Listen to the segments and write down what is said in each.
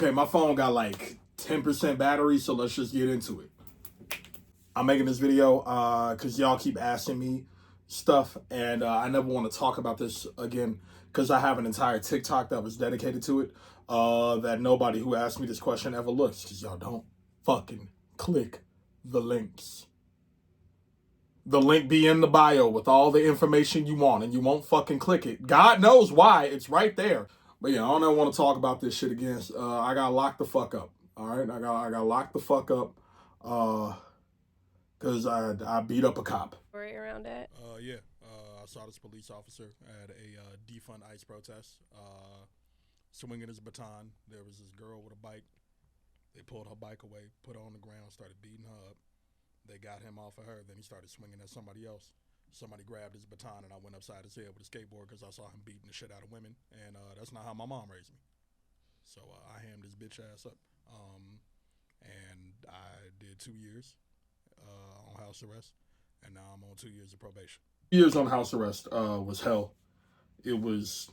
Okay, my phone got like 10% battery, so let's just get into it. I'm making this video because y'all keep asking me stuff, and I never want to talk about this again because I have an entire TikTok that was dedicated to it that nobody who asked me this question ever looks, because y'all don't fucking click the links. The link be in the bio with all the information you want, and you won't fucking click it. God knows why. It's right there. But yeah, I don't ever want to talk about this shit again. I got locked the fuck up. All right, I got locked the fuck up because I beat up a cop. Story around it. Yeah. I saw this police officer at a defund ICE protest, swinging his baton. There was this girl with a bike. They pulled her bike away, put her on the ground, started beating her up. They got him off of her. Then he started swinging at somebody else. Somebody grabbed his baton, and I went upside his head with a skateboard because I saw him beating the shit out of women. And that's not how my mom raised me. So I hammed his bitch ass up. And I did 2 years on house arrest. And now I'm on 2 years of probation. Years on house arrest was hell. It was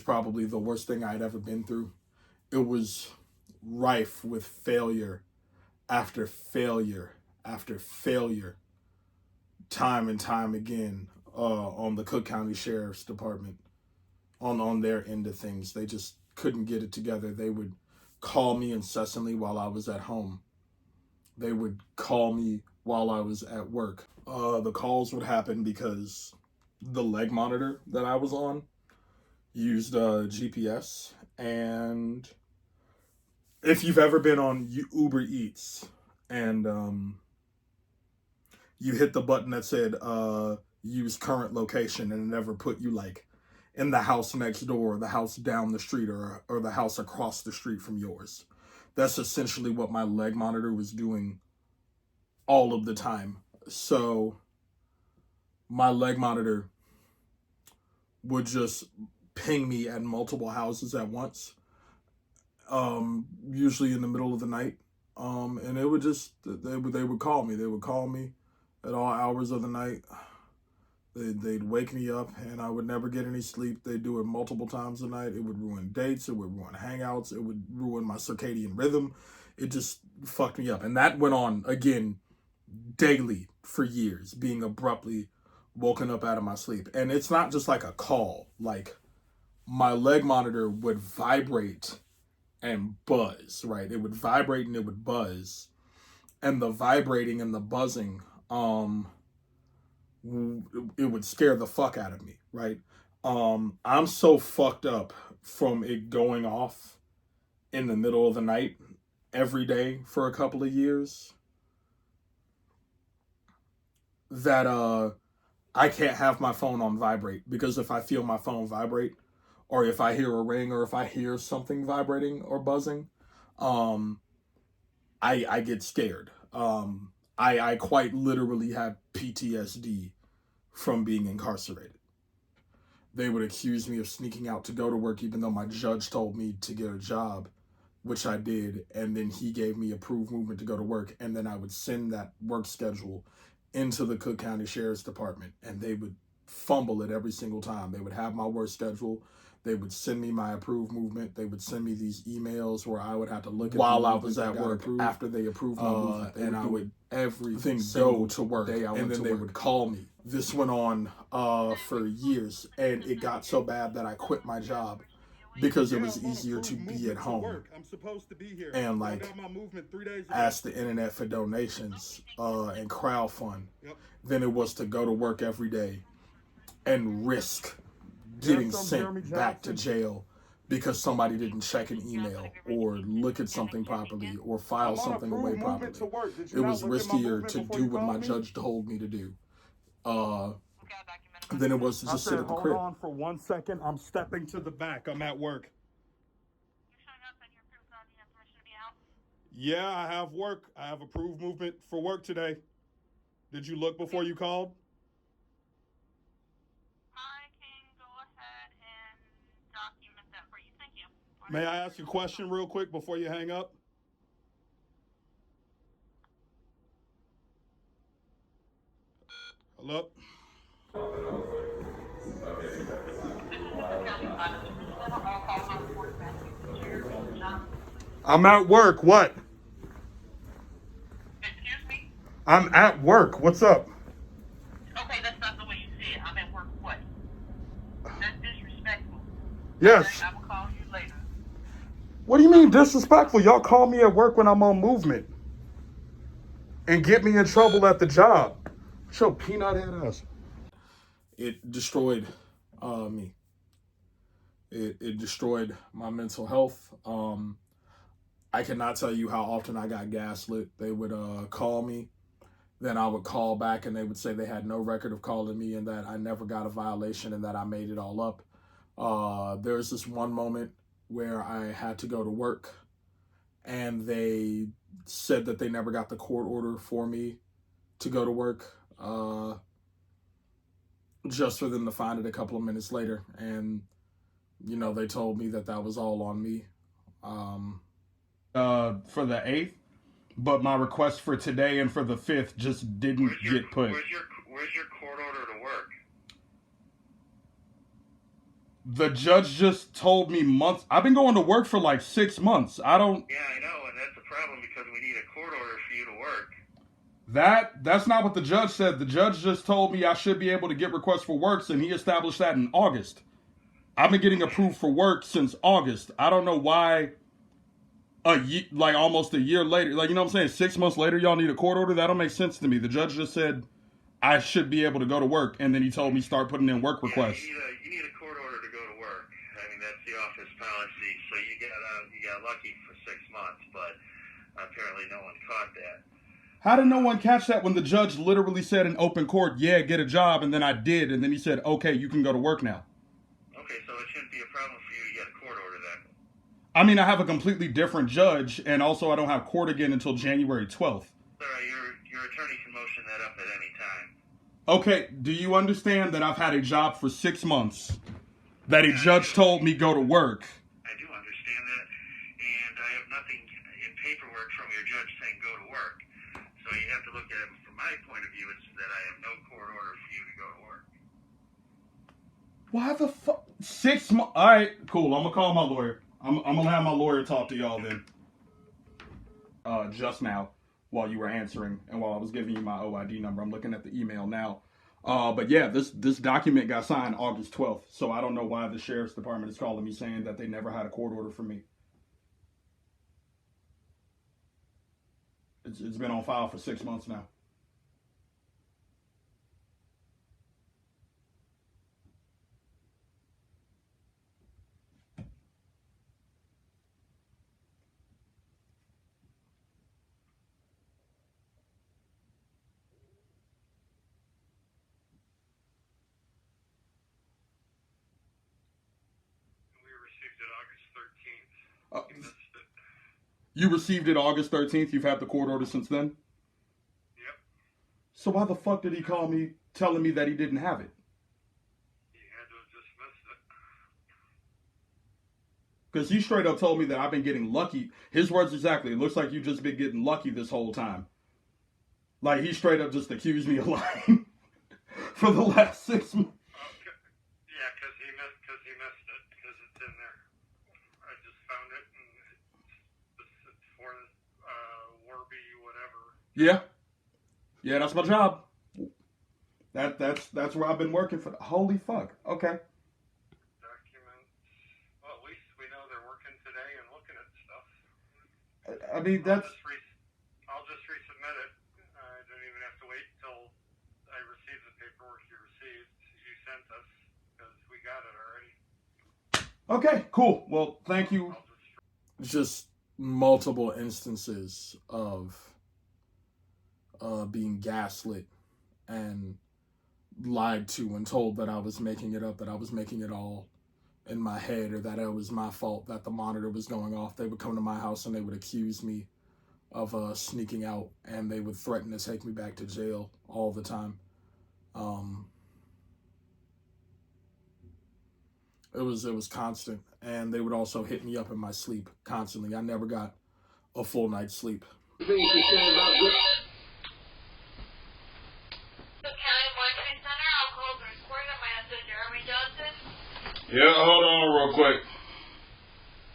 probably the worst thing I'd ever been through. It was rife with failure after failure after failure, time and time again, on the Cook County Sheriff's Department, on their end of things. They just couldn't get it together. They would call me incessantly while I was at home. They would call me while I was at work. The calls would happen because the leg monitor that I was on used GPS. And if you've ever been on Uber Eats and you hit the button that said use current location, and it never put you like in the house next door, or the house down the street, or the house across the street from yours. That's essentially what my leg monitor was doing all of the time. So my leg monitor would just ping me at multiple houses at once, usually in the middle of the night. And it would just, they would call me. They would call me at all hours of the night. They'd wake me up, and I would never get any sleep. They'd do it multiple times a night. It would ruin dates. It would ruin hangouts. It would ruin my circadian rhythm. It just fucked me up. And that went on, again, daily for years, being abruptly woken up out of my sleep. And it's not just like a call. Like, my leg monitor would vibrate and buzz, right? It would vibrate and it would buzz. And the vibrating and the buzzing, it would scare the fuck out of me, right? I'm so fucked up from it going off in the middle of the night every day for a couple of years that I can't have my phone on vibrate, because if I feel my phone vibrate, or if I hear a ring, or if I hear something vibrating or buzzing, I get scared. I quite literally have PTSD from being incarcerated. They would accuse me of sneaking out to go to work, even though my judge told me to get a job, which I did, and then he gave me approved movement to go to work, and then I would send that work schedule into the Cook County Sheriff's Department, and they would fumble it every single time. They would have my work schedule. They would send me my approved movement. They would send me these emails where I would have to look at while I was at work after they approved my movement, and I would everything go to work, and then they would call me. This went on for years, and it got so bad that I quit my job because it was easier to be at home and like ask the internet for donations and crowdfund than it was to go to work every day and risk getting sent back to jail because somebody didn't check an email or look at something properly or file something away properly. It was riskier to do what my judge told me to do than it was to just sit at the crib. Hold on for 1 second. I'm stepping to the back. I'm at work. You showing up and your approved on you have permission to be out? Yeah, I have work. I have approved movement for work today. Did you look before you called? I can go ahead and document that for you. Thank you. May I ask you a question real quick before you hang up? Hello? I'm at work. What? Excuse me? I'm at work. What's up? Okay, that's not the way you say it. I'm at work what? That's disrespectful. Yes. Okay, I will call you later. What do you mean disrespectful? Y'all call me at work when I'm on movement and get me in trouble at the job. Show peanut head ass. It destroyed me. It destroyed my mental health. I cannot tell you how often I got gaslit. They would call me, then I would call back, and they would say they had no record of calling me and that I never got a violation and that I made it all up. There's this one moment where I had to go to work, and they said that they never got the court order for me to go to work, just for them to find it a couple of minutes later. And, you know, they told me that that was all on me. For the 8th, but my request for today and for the 5th just didn't get put. Where's your court order to work? The judge just told me months. I've been going to work for like 6 months. I don't. Yeah, I know, and that's a problem because we need a court order for you to work. That's not what the judge said. The judge just told me I should be able to get requests for works, and he established that in August. I've been getting approved for work since August. I don't know why. Like almost a year later, like, you know what I'm saying, 6 months later, y'all need a court order. That don't make sense to me. The judge just said I should be able to go to work, and then he told me start putting in work requests. Yeah, you need a court order to go to work. I mean, that's the office policy. So you got lucky for 6 months, but apparently no one caught that. How did no one catch that when the judge literally said in open court, yeah, get a job, and then I did, and then he said, okay, you can go to work now. Okay, so it shouldn't be a problem for you to get a court order then. I mean, I have a completely different judge, and also I don't have court again until January 12th. Sorry, your attorney can motion that up at any time. Okay, do you understand that I've had a job for 6 months, that a judge told me go to work? I do understand that, and I have nothing in paperwork from your judge saying go to work. So you have to look at it from my point of view. It's that I have no court order for you to go to work. Why the fuck? 6 months? All right, cool. I'm going to call my lawyer. I'm going to have my lawyer talk to y'all then. Just now, while you were answering and while I was giving you my OID number. I'm looking at the email now. But yeah, this document got signed August 12th. So I don't know why the sheriff's department is calling me saying that they never had a court order for me. It's been on file for 6 months now. You received it August 13th? You've had the court order since then? Yep. So why the fuck did he call me telling me that he didn't have it? He had to have dismissed it. Because he straight up told me that I've been getting lucky. His words exactly. It looks like you've just been getting lucky this whole time. Like, he straight up just accused me of lying for the last 6 months. Yeah, because he missed it, because it's in there. I just found it, and it's for Warby, whatever. Yeah. Yeah, that's my job. That's where I've been working for. Holy fuck. Okay. Documents. Well, at least we know they're working today and looking at stuff. I mean, that's... I'll just resubmit it. I don't even have to wait until I receive the paperwork you sent us, because we got it already. Okay, cool. Well, thank you. Just multiple instances of being gaslit and lied to and told that I was making it up, that I was making it all in my head, or that it was my fault that the monitor was going off. They would come to my house and they would accuse me of sneaking out, and they would threaten to take me back to jail all the time. It was constant, and they would also hit me up in my sleep constantly. I never got a full night's sleep. Yeah, hold on real quick.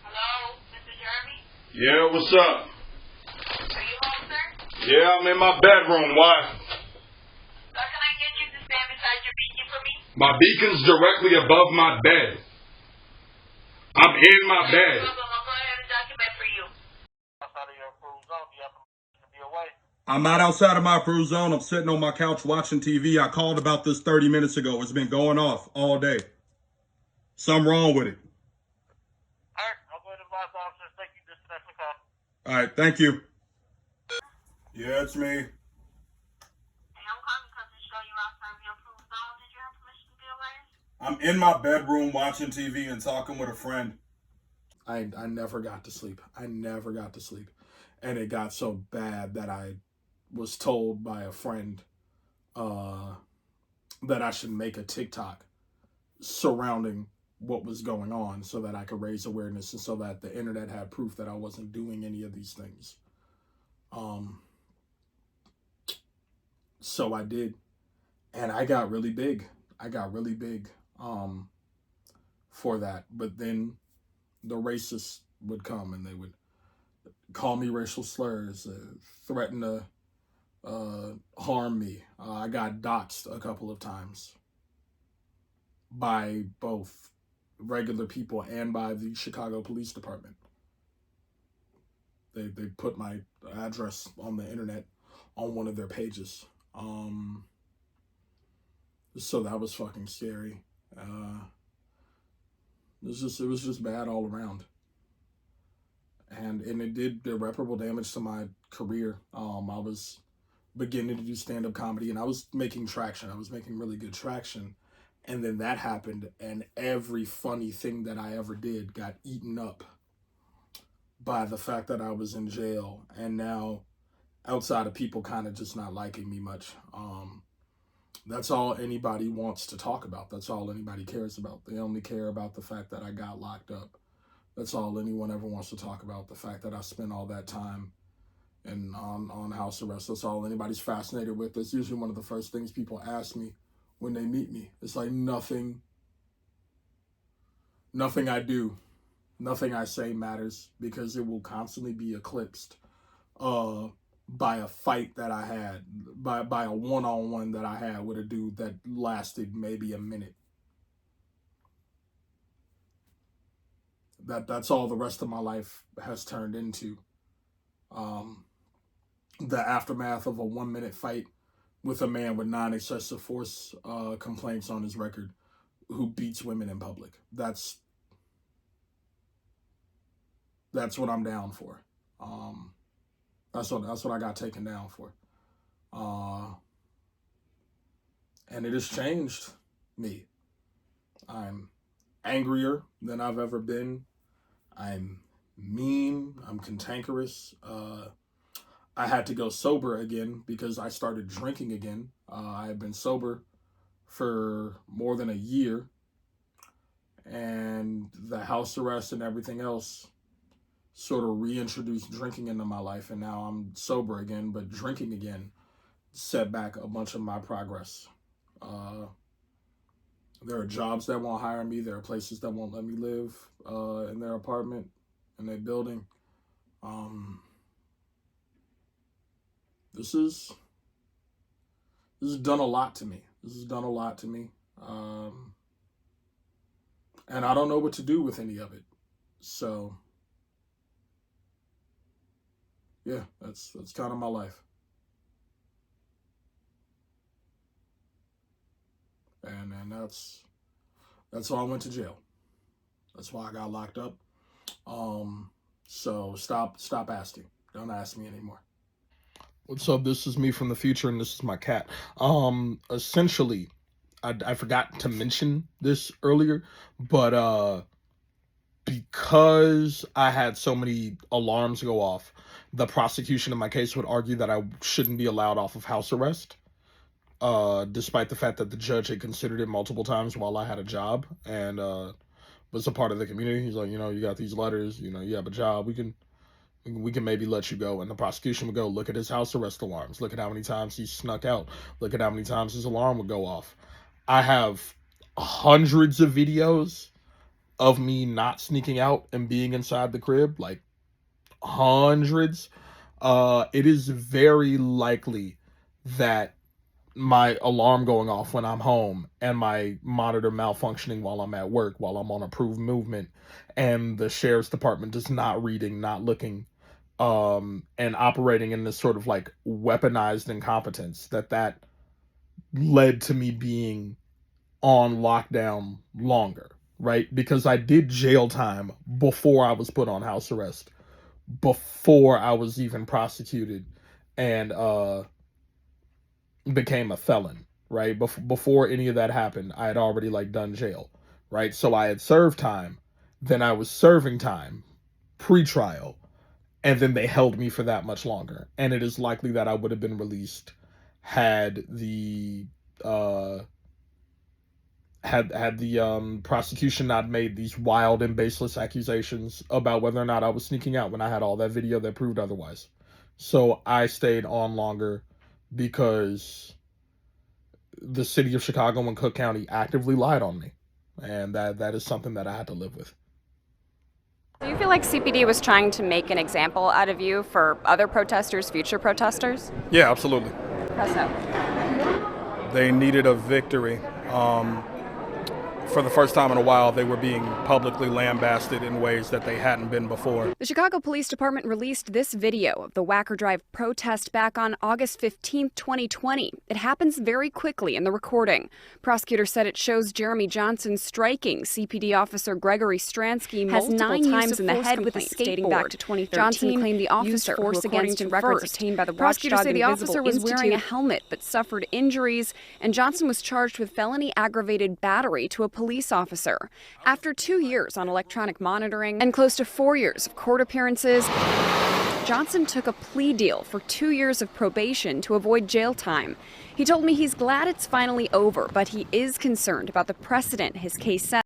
Hello, Mr. Jeremy? Yeah, what's up? Are you home, sir? Yeah, I'm in my bedroom. Why? Sir, can I get you to stand beside your beacon for me? My beacon's directly above my bed. I'm in my bed. I'll go ahead and document for you. Outside of your approved zone, do you have permission to be away? I'm not outside of my approved zone. I'm sitting on my couch watching TV. I called about this 30 minutes ago. It's been going off all day. Something wrong with it. All right, I'll go ahead and advise officers. Thank you. Disconnect the call. All right, thank you. Yeah, it's me. Hey, I'm calling because it's showing you outside of your approved zone. Did you have permission to be away? I'm in my bedroom watching TV and talking with a friend. I never got to sleep. I never got to sleep. And it got so bad that I was told by a friend that I should make a TikTok surrounding what was going on so that I could raise awareness and so that the internet had proof that I wasn't doing any of these things. So I did. And I got really big. For that. But then the racists would come and they would call me racial slurs, threaten to harm me. I got doxxed a couple of times by both regular people and by the Chicago Police Department. They put my address on the internet on one of their pages. So that was fucking scary. It was just bad all around. And it did irreparable damage to my career. I was beginning to do stand-up comedy and I was making traction. I was making really good traction. And then that happened and every funny thing that I ever did got eaten up by the fact that I was in jail. And now outside of people kind of just not liking me much. That's all anybody wants to talk about. That's all anybody cares about. They only care about the fact that I got locked up. That's all anyone ever wants to talk about, the fact that I spent all that time and on house arrest. That's all anybody's fascinated with. That's usually one of the first things people ask me when they meet me. It's like nothing I do, nothing I say matters because it will constantly be eclipsed by a fight that I had, by a one-on-one that I had with a dude that lasted maybe a minute. That's all the rest of my life has turned into. The aftermath of a 1-minute fight with a man with non-excessive force complaints on his record who beats women in public. That's what I'm down for. That's what I got taken down for. And it has changed me. I'm angrier than I've ever been. I'm mean. I'm cantankerous. I had to go sober again because I started drinking again. I had been sober for more than a year. And the house arrest and everything else sort of reintroduced drinking into my life. And now I'm sober again, but drinking again set back a bunch of my progress. There are jobs that won't hire me. There are places that won't let me live in their apartment, in their building. This has done a lot to me. And I don't know what to do with any of it. So, yeah, that's kind of my life. And that's why I went to jail. That's why I got locked up. So stop asking. Don't ask me anymore. What's up? This is me from the future, and this is my cat. Essentially, I forgot to mention this earlier, but because I had so many alarms go off, the prosecution in my case would argue that I shouldn't be allowed off of house arrest. Despite the fact that the judge had considered it multiple times while I had a job and was a part of the community. He's like, you got these letters, you have a job, we can maybe let you go. And the prosecution would go, look at his house arrest alarms, look at how many times he snuck out, look at how many times his alarm would go off. I have hundreds of videos of me not sneaking out and being inside the crib, like hundreds, it is very likely that my alarm going off when I'm home and my monitor malfunctioning while I'm at work, while I'm on approved movement, and the sheriff's department just not reading, not looking, and operating in this sort of like weaponized incompetence, that led to me being on lockdown longer, right? Because I did jail time before I was put on house arrest, before I was even prosecuted and became a felon, right? Before any of that happened, I had already like done jail, right? So I had served time, then I was serving time pre-trial, and then they held me for that much longer. And it is likely that I would have been released had the prosecution not made these wild and baseless accusations about whether or not I was sneaking out when I had all that video that proved otherwise. So I stayed on longer because the city of Chicago and Cook County actively lied on me. And that is something that I had to live with. Do you feel like CPD was trying to make an example out of you for other protesters, future protesters? Yeah, absolutely. How so? They needed a victory. For the first time in a while, they were being publicly lambasted in ways that they hadn't been before. The Chicago Police Department released this video of the Wacker Drive protest back on August 15, 2020. It happens very quickly in the recording. Prosecutors said it shows Jeremy Johnson striking CPD officer Gregory Stransky multiple times in the head with a skateboard. Dating back to 2013, Johnson claimed the officer, who according to records obtained by the prosecutors say the officer was wearing a helmet but suffered injuries, and Johnson was charged with felony aggravated battery to a police officer. After 2 years on electronic monitoring and close to 4 years of court appearances, Johnson took a plea deal for 2 years of probation to avoid jail time. He told me he's glad it's finally over, but he is concerned about the precedent his case set.